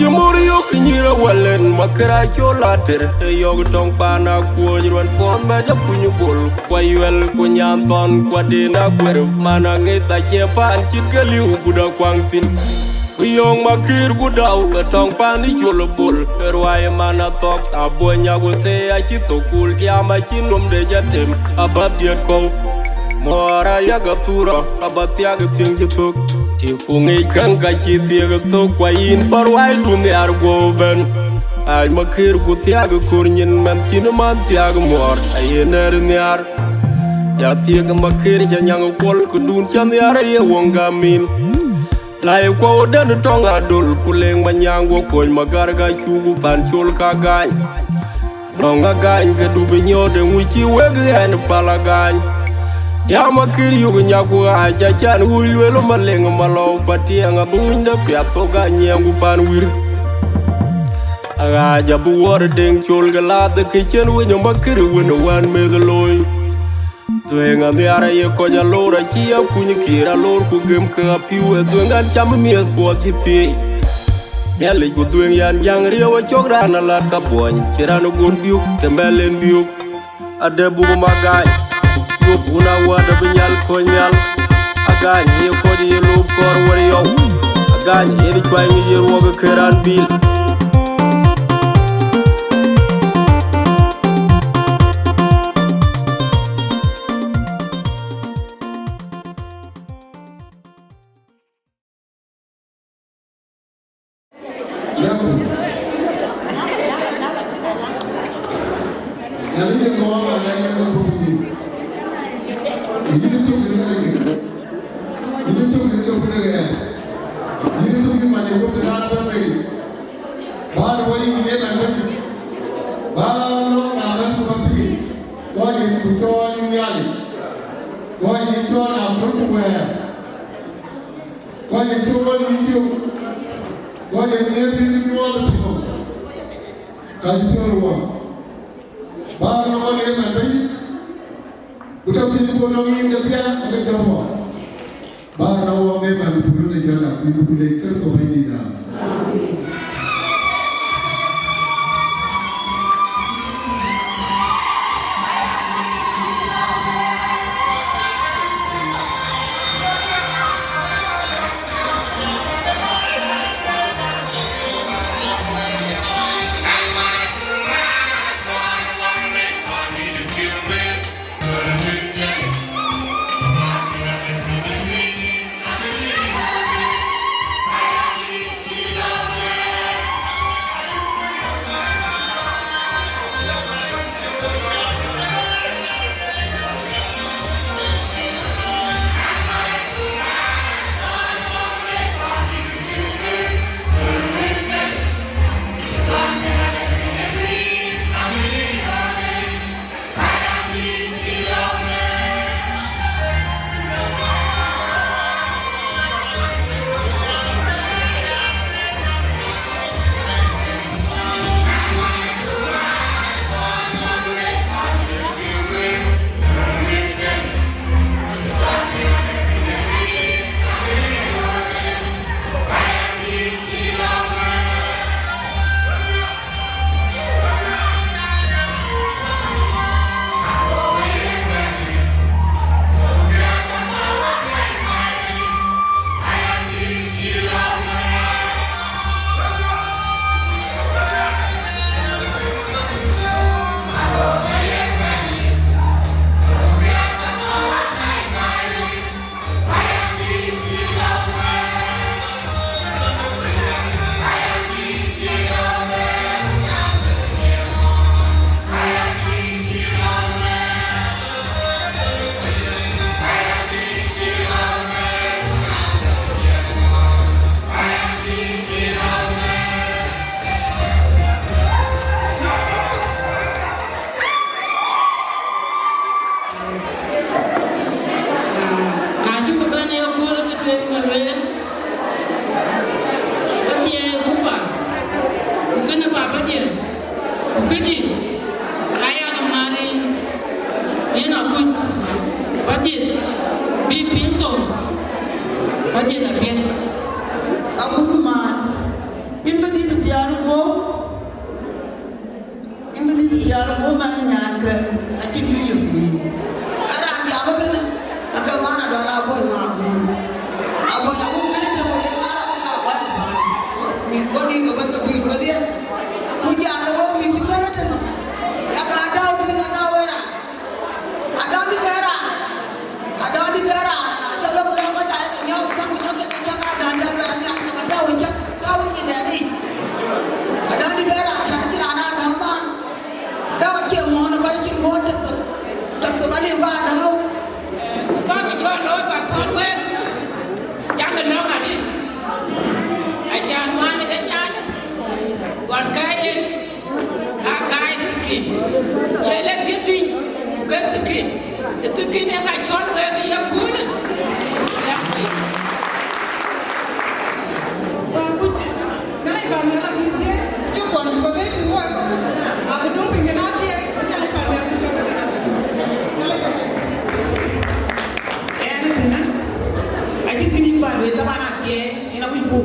Chimurio kinyira walen makara cholater yog tong pana kuojruan pon maja kunyu bol kwa yuel kunyanton kwa dina gweru mana ngita chepan chitgali uguda kwangtin Yong makir gudau tong pani cholo bol erwaye mana tok abonya gote achito kul kiama chinom de jatem abadiet ko Mora yaga tura abatiaga tingjitok Tipungi kangka chitiaga tok kwa in parwai duni argoben Ay makir gutiaga kurnyin mantina mantiaga mor ayener niar Ya tiaga makir chanyang kol kudun chanyara ye wongamin Lai kwa odan tonga dul kuleng manyango koy magarga chugu panchol kagany Nonga gany gadubi nyode nguchi wege en palagany Ya makir yugo nyaku aja chan hulwelo malenga malo patianga bunda piato ganyangu panwir Aga buwar deng chol galada kitchen wenyo makir wena wan megaloy Tuenga miara ye koja lora chia punya kira lor ku gem ka piwe tuenga cham miet po chiti Yale ku tueng yan yang riwa chokra na lat ka boy chirano gon biuk tembelen biuk Ade bugo magai Una wada binyal konyal Agany ye koji ye lup kor wari yow Agany ye di chway ngi ye ruoga keran bil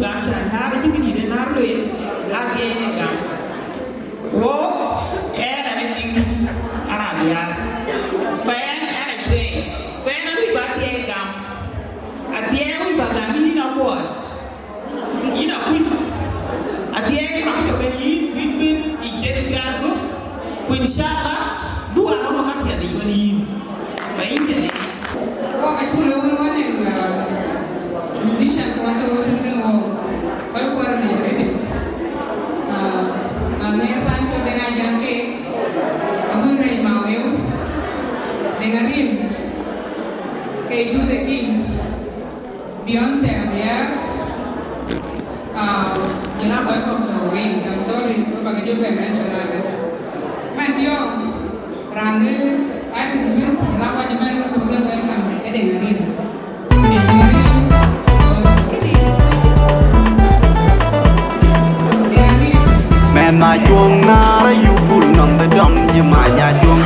gam chan na da jigi de na rule la tie ne gam ko era ne tingi ana biya fan ana jwe fan ru ba tie gam a tie ru ba gam ni na ko ina quick a tie ke ma to kan yi win bin I de biya ko ko inshallah du ara ma ka pia de bani fa inte ne ko ka chulo won ne musician ko to won kan o ko ne ready Anger panco dengan jangke, aku rai mau dengan rim, keju the king, Beyonce ya, jelas boy controlling, I'm sorry, aku pakai juga mentional. Matio, Randy, aku sebelum jelas aku cuma aku welcome, dengan rim. Na chuông na ra yu bul nam da dam je ma nya chuông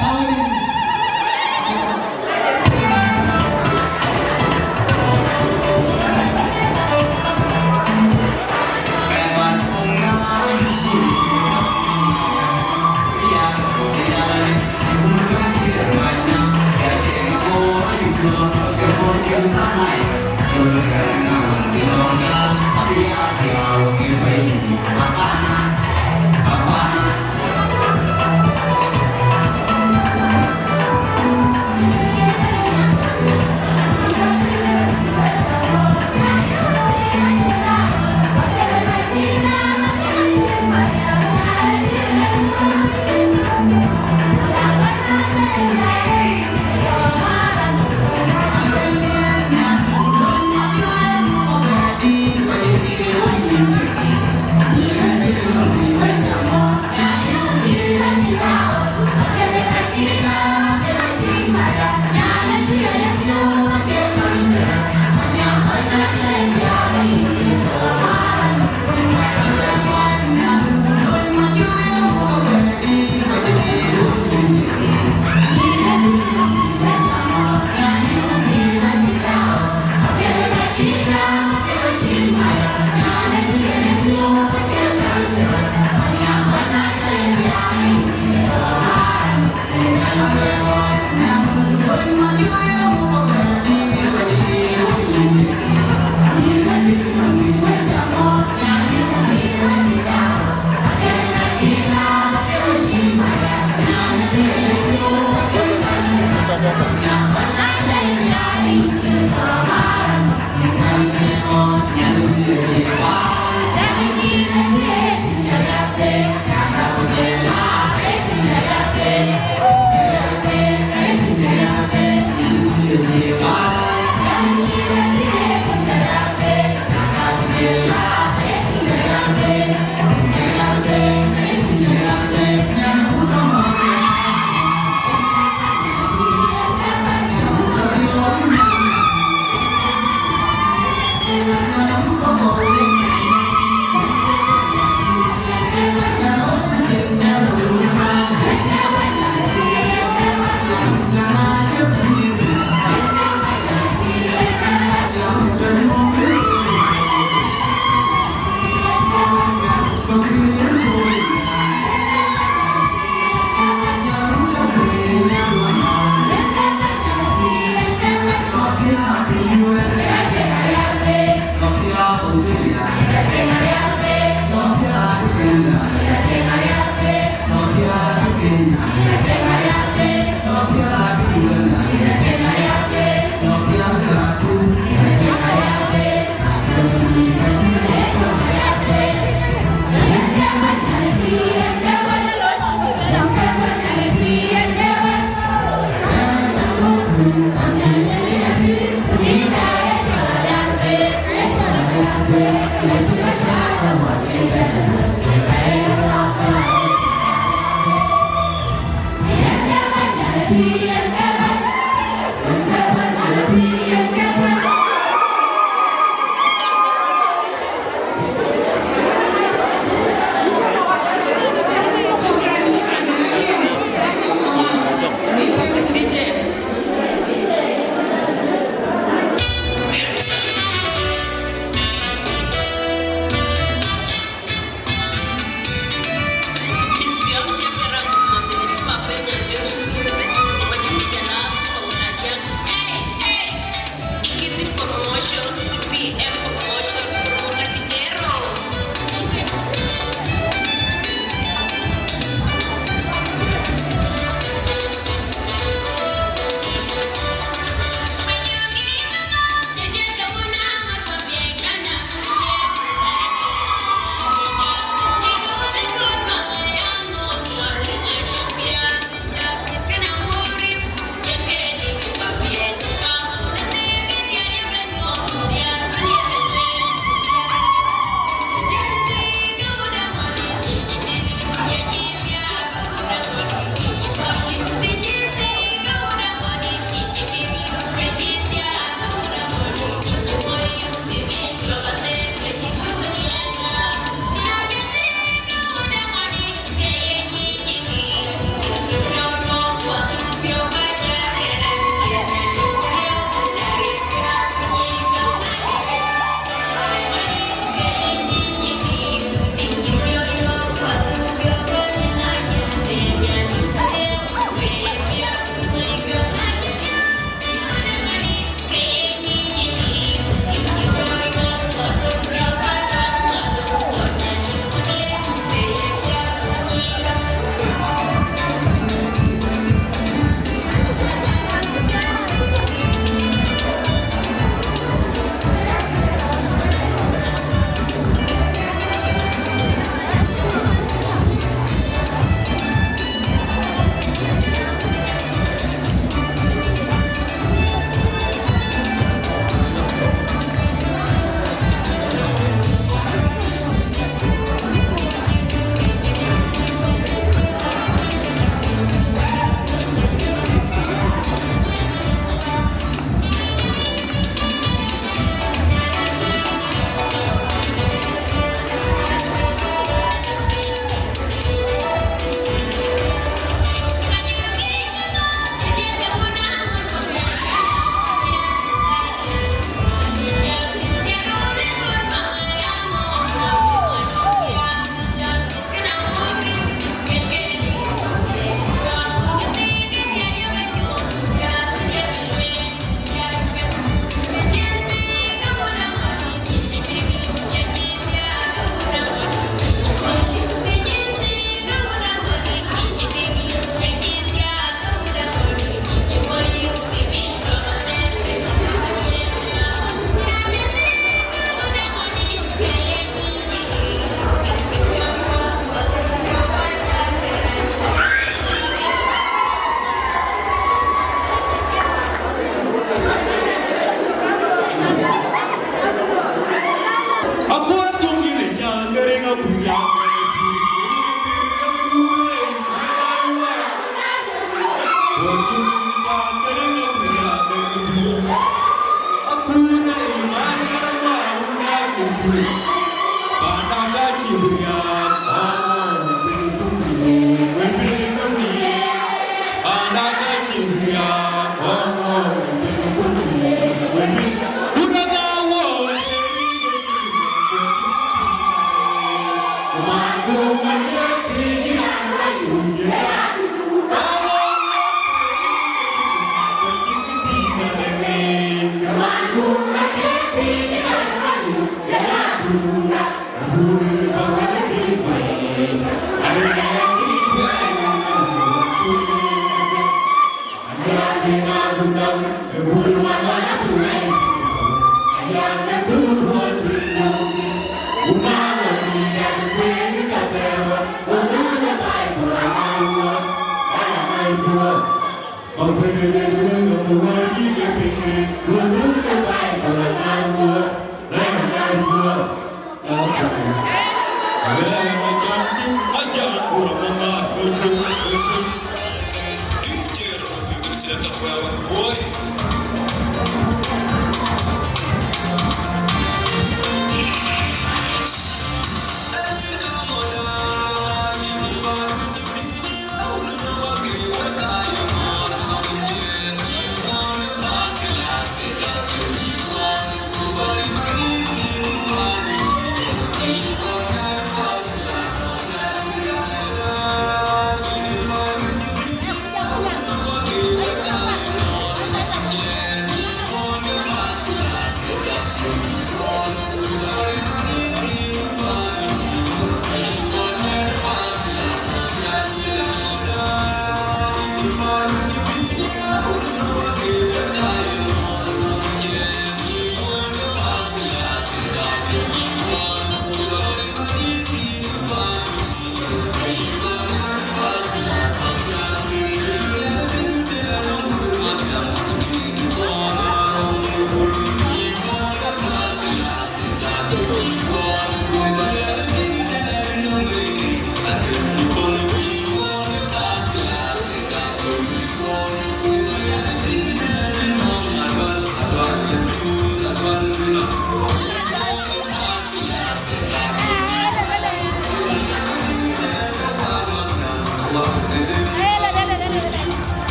How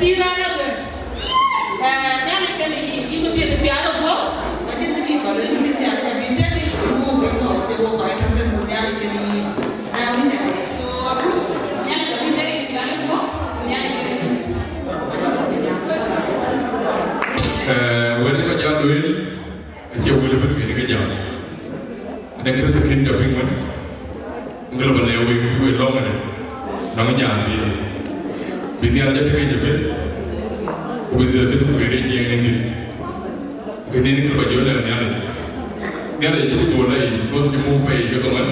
tira na le nyane ke ni imo ti ti ala bo Ka ci ti ko le ci ti ala bi te ni ko ko to te ko ko ina be mo ya ke ni na ni ja so nyane ka bi te ni ala bo nyane ke ni wani ka jam duel ake wani ban ni ka jam da kita tekin da ping wani ngel ba lewe we long ne na nga nyaan bi ni ala te ke jebe ko bi de te ko re je ngi ke ni ni ba jo le ni ala ngale je to lai ko ti mo pe yo ko man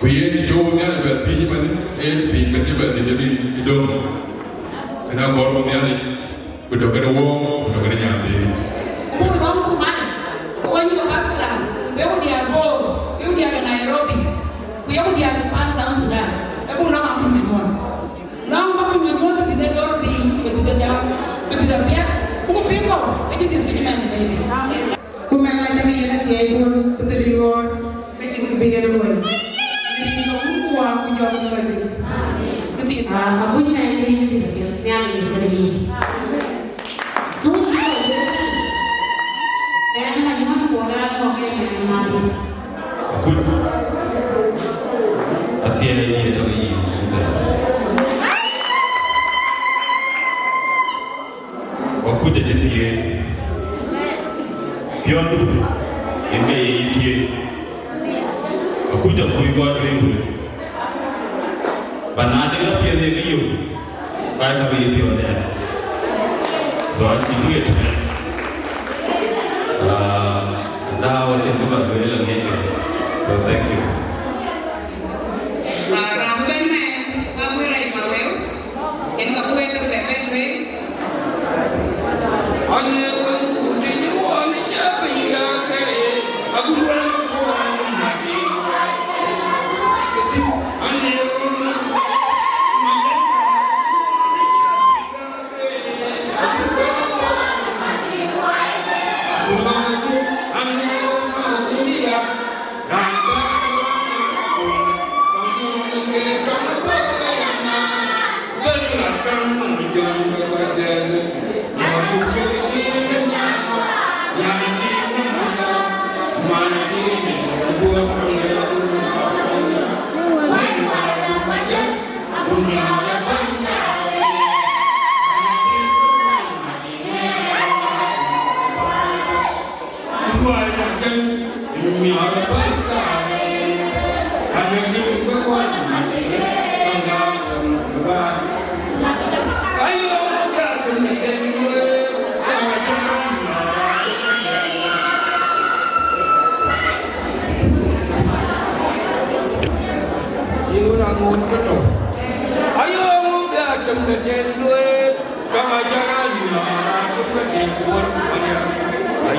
ko ye ni jo ngale ba pi ni man e pi man ni ba de bi do kana ko ro ni ala udah kena wong, udah kena nyampe. Kumu kamu kumana wani ko asla bewo dia bo bewo dia Nairobi bewo dia pan South Sudan bewo na ma pun mon na ma pun mon ti de Nairobi ti de ja ti de pia ko pingo e ti ti men baby ko ma la ta ni la ti ay ko te li wo ka ci ko be ya wo ni ko ko wa ku jo ko ba ci ko ti aku ni nak ini yang ini. Tuh kita dan lagi mana bola pakai yang mana? Aku hati ada dia tu ini. Aku jadi dia. Pion tu, enggak dia. Aku jadi buat dia. Banana dia pion dia kyu. Kaya tapi pion dia. So I think it. Now I just got very long. So thank you. Ramben me, kamu rai maweu, yang kamu itu beben me. Ane wangu dini wani chapa ika kaya Aguru wangu wani mati Ane wangu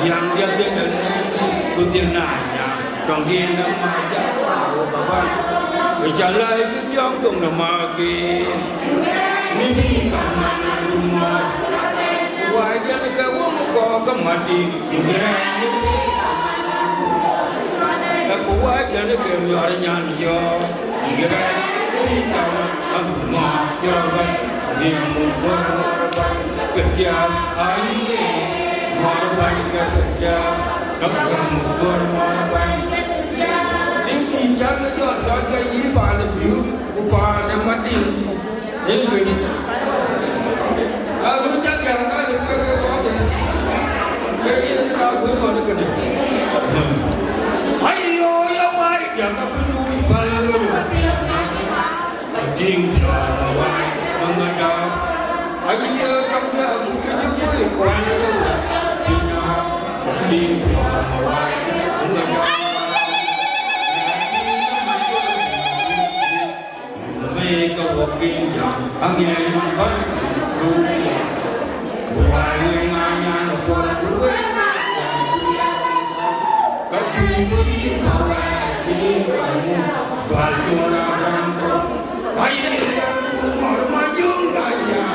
yang dia dengan kutir nanya dong dia nama jauh bapak berjalan ke tiang tong nama ke ni kamana rumah wajah ke wong kau kemati hingga aku wajah ke miarnya dia hingga ni kamana rumah jerabat ni mubur kerja air Marban kerja, kampung mukur marban. Ini jangan jual harga iban biu, upah dan mati. Ini kini. Aku jaga kali pakai wajan. Kaya kau pun kena. Ayo ya wai, jangan perlu balu. Jing jangan wai, mengadap. Ayo kau jangan kejauh kuan. Mereka walking yang angin yang baru, kuai lengannya kuat kuat, kaki berlima, ini balsona rambut, kaya yang umur maju raya.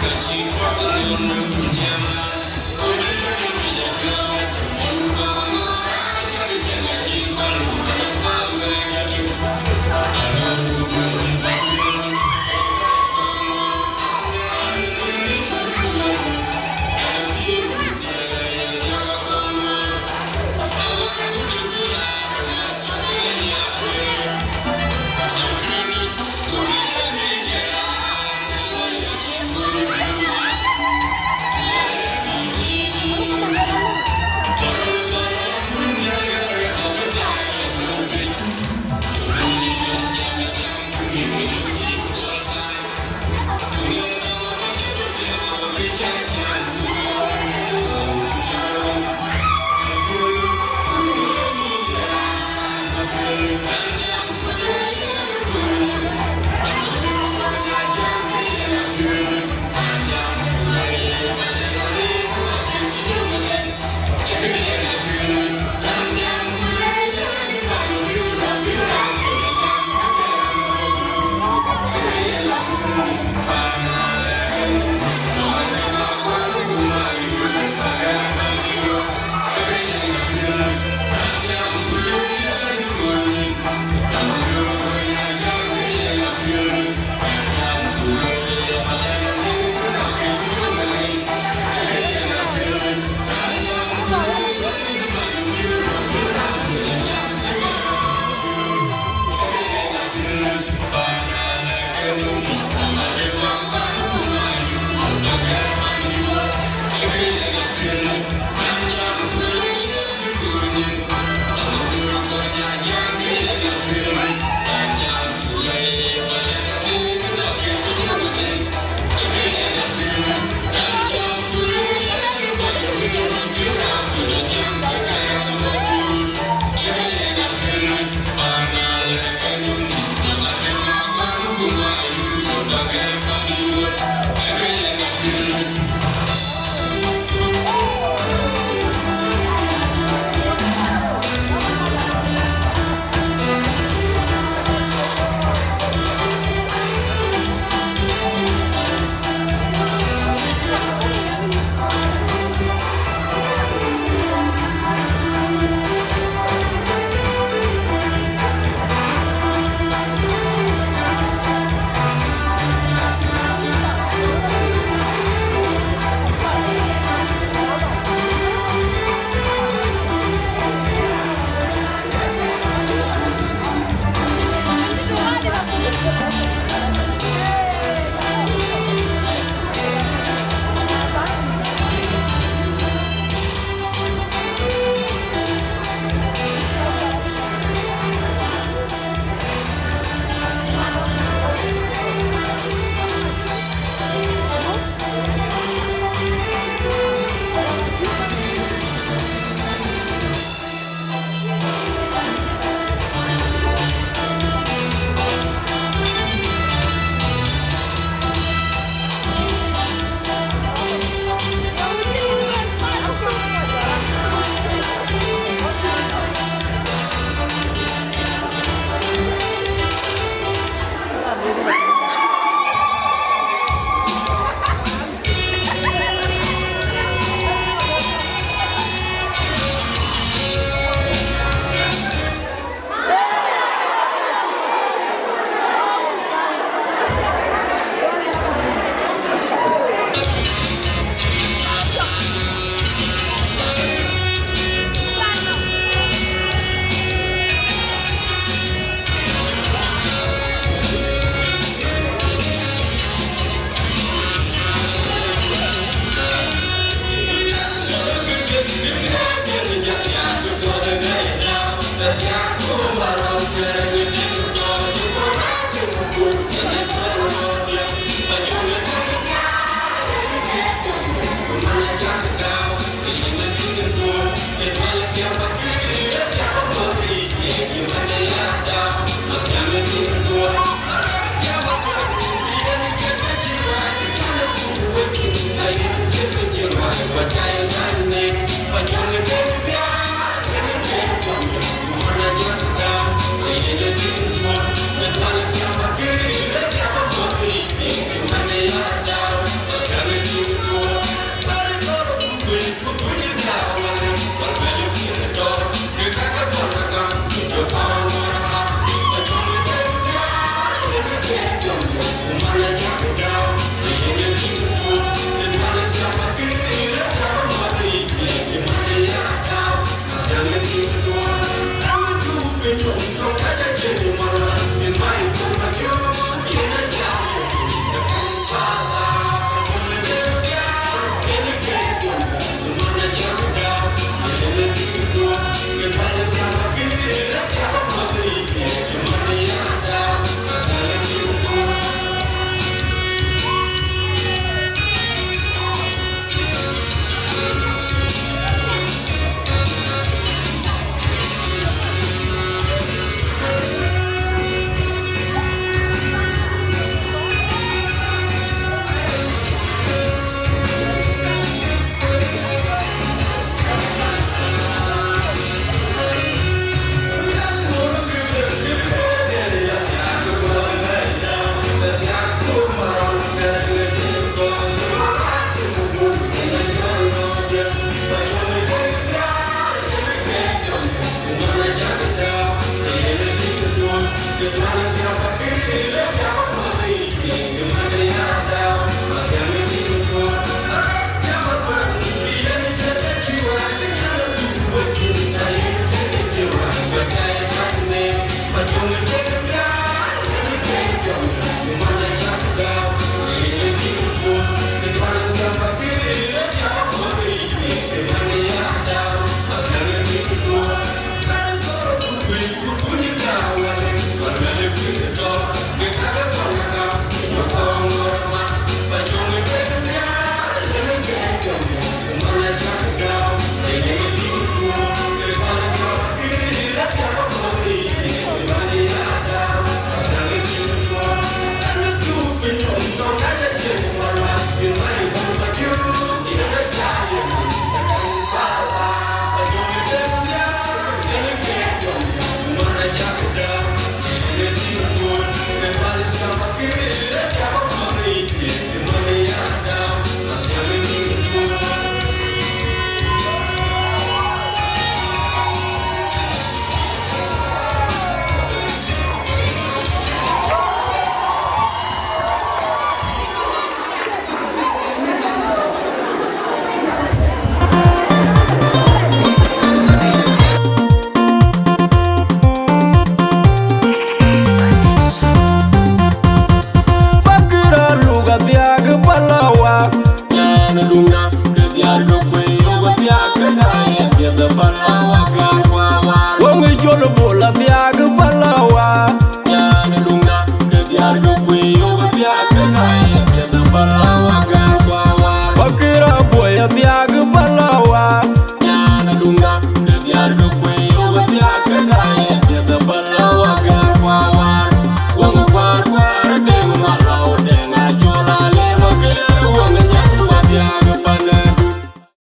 Cause you Fucking on the